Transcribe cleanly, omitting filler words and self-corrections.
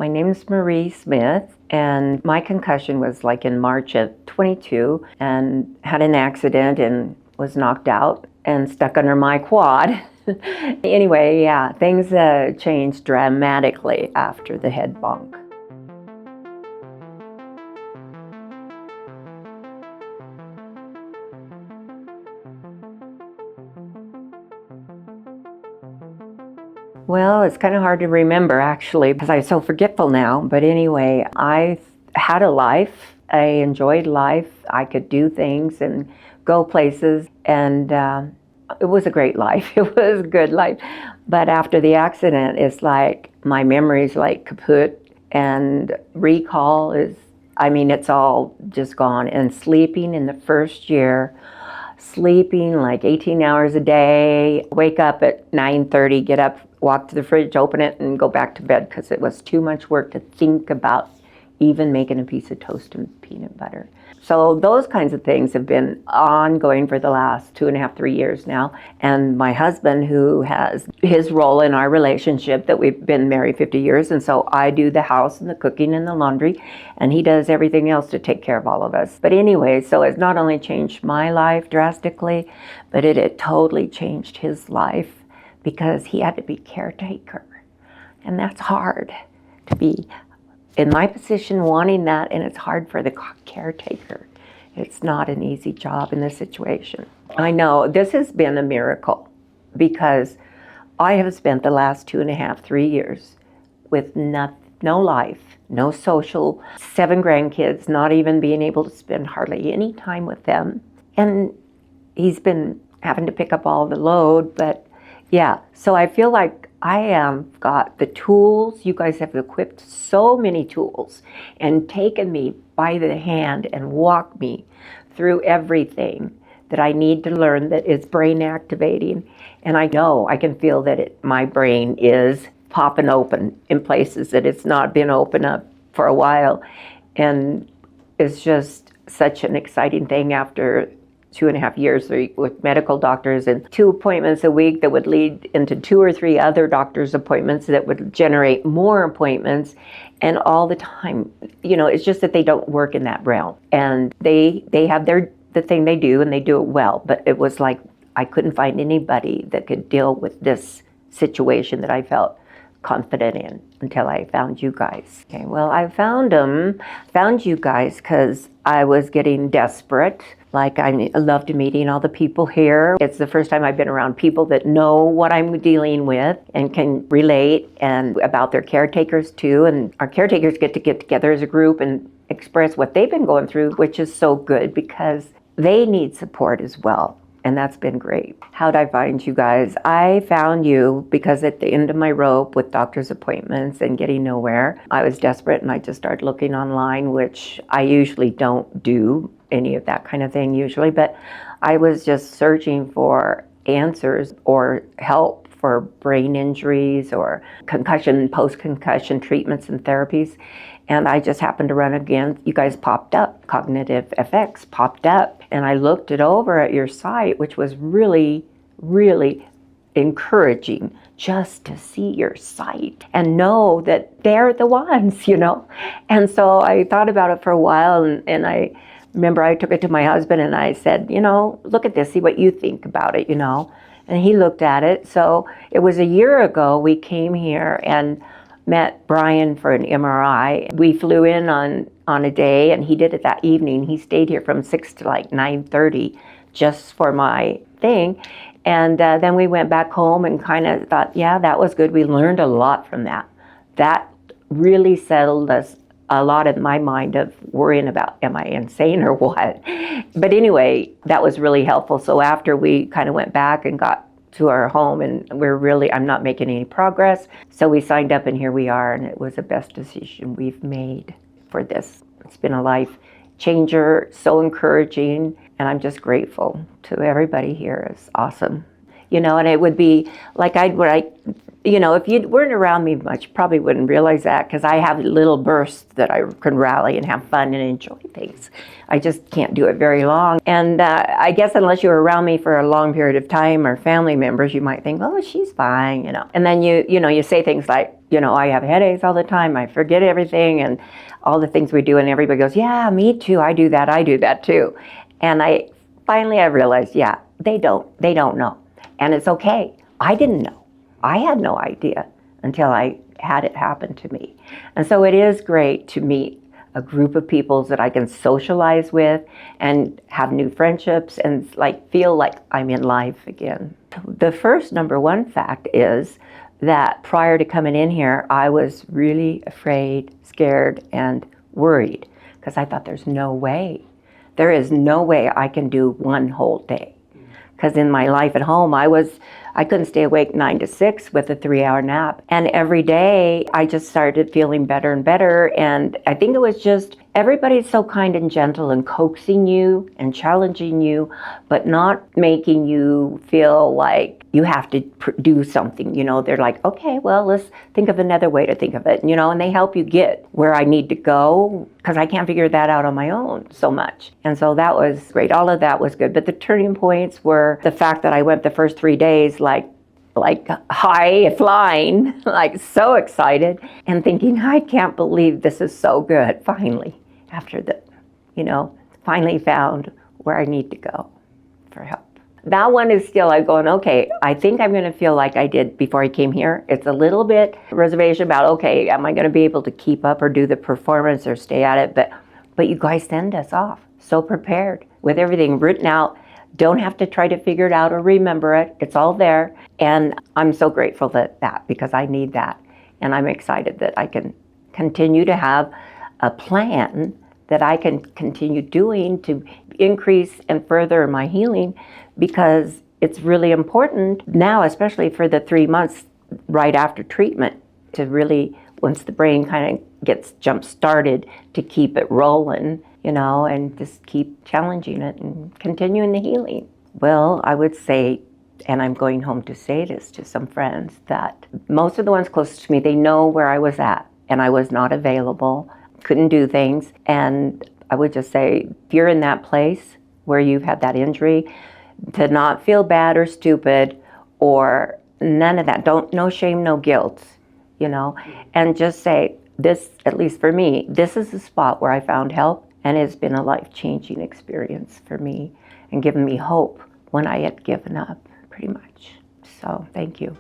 My name is Marie Smith, and my concussion was like in March of 22, and had an accident and was knocked out and stuck under my quad. Anyway, yeah, things changed dramatically after the head bonk. Well, it's kind of hard to remember actually because I'm so forgetful now. But anyway, I had a life. I enjoyed life. I could do things and go places, and it was a great life. It was a good life. But after the accident, it's like my memory's like kaput, and recall is, it's all just gone. And sleeping in the first year, sleeping like 18 hours a day, wake up at 9:30, get up, walk to the fridge, open it, and go back to bed because it was too much work to think about even making a piece of toast and peanut butter. So those kinds of things have been ongoing for the last 2.5, 3 years now. And my husband, who has his role in our relationship, that we've been married 50 years, and so I do the house and the cooking and the laundry, and he does everything else to take care of all of us. But anyway, so it's not only changed my life drastically, but it totally changed his life, because he had to be caretaker. And that's hard to be in my position wanting that, and it's hard for the caretaker. It's not an easy job in this situation. I know this has been a miracle, because I have spent the last 2.5, 3 years with no life, no social, 7 grandkids, not even being able to spend hardly any time with them. And he's been having to pick up all the load, but yeah, so I feel like I have got the tools. You guys have equipped so many tools and taken me by the hand and walked me through everything that I need to learn that is brain activating. And I know I can feel that my brain is popping open in places that it's not been open up for a while. And it's just such an exciting thing after 2.5 years with medical doctors and 2 appointments a week that would lead into 2 or 3 other doctor's appointments that would generate more appointments. And all the time, it's just that they don't work in that realm. And they have the thing they do, and they do it well. But it was like I couldn't find anybody that could deal with this situation that I felt confident in until I found you guys. Okay, well, I found you guys because I was getting desperate. Like, I loved meeting all the people here. It's the first time I've been around people that know what I'm dealing with and can relate, and about their caretakers too. And our caretakers get together as a group and express what they've been going through, which is so good because they need support as well. And that's been great. How'd I find you guys? I found you because at the end of my rope with doctor's appointments and getting nowhere, I was desperate, and I just started looking online, which I usually don't do any of that kind of thing usually, but I was just searching for answers or help for brain injuries or concussion, post-concussion treatments and therapies. And I just happened to run again. You guys popped up, Cognitive FX popped up, and I looked it over at your site, which was really, really encouraging just to see your site and know that they're the ones, And so I thought about it for a while, and I remember I took it to my husband and I said, look at this, see what you think about it, And he looked at it. So it was a year ago we came here and met Brian for an MRI. We flew in on a day, and he did it that evening. He stayed here from 6 to like 9:30 just for my thing. And then we went back home and kind of thought, yeah, that was good. We learned a lot from that. That really settled us a lot in my mind of worrying about, am I insane or what? But anyway, that was really helpful. So after we kind of went back and got to our home, and I'm not making any progress. So we signed up, and here we are, and it was the best decision we've made for this. It's been a life changer, so encouraging, and I'm just grateful to everybody here. It's awesome. And it would be like if you weren't around me much, you probably wouldn't realize that, because I have little bursts that I can rally and have fun and enjoy things. I just can't do it very long. And I guess unless you're around me for a long period of time, or family members, you might think, oh, she's fine, And then you say things like, I have headaches all the time, I forget everything, and all the things we do, and everybody goes, yeah, me too, I do that too. And I realized, yeah, they don't know. And it's okay. I didn't know. I had no idea until I had it happen to me. And so it is great to meet a group of people that I can socialize with and have new friendships and feel like I'm in life again. The first number one fact is that prior to coming in here, I was really afraid, scared, and worried, because I thought there is no way I can do one whole day. Because in my life at home, I couldn't stay awake 9 to 6 with a 3-hour nap. And every day I just started feeling better and better. And I think it was just, everybody's so kind and gentle and coaxing you and challenging you, but not making you feel like you have to do something. They're like, okay, well, let's think of another way to think of it. And they help you get where I need to go, because I can't figure that out on my own so much. And so that was great. All of that was good. But the turning points were the fact that I went the first 3 days like high flying, like so excited, and thinking, I can't believe this is so good. Finally, after finally found where I need to go for help. That one is still like going, okay, I think I'm going to feel like I did before I came here. It's a little bit reservation about, okay, am I going to be able to keep up or do the performance or stay at it? But you guys send us off so prepared with everything written out. Don't have to try to figure it out or remember it. It's all there. And I'm so grateful that because I need that. And I'm excited that I can continue to have a plan that I can continue doing to increase and further my healing, because it's really important now, especially for the 3 months right after treatment, to really, once the brain kind of gets jump started, to keep it rolling, and just keep challenging it and continuing the healing. Well, I would say, and I'm going home to say this to some friends, that most of the ones closest to me, they know where I was at, and I was not available, couldn't do things. And I would just say, if you're in that place where you've had that injury, to not feel bad or stupid or none of that. No shame, no guilt, and just say, this, at least for me, this is the spot where I found help, and it's been a life-changing experience for me and given me hope when I had given up, pretty much. So thank you.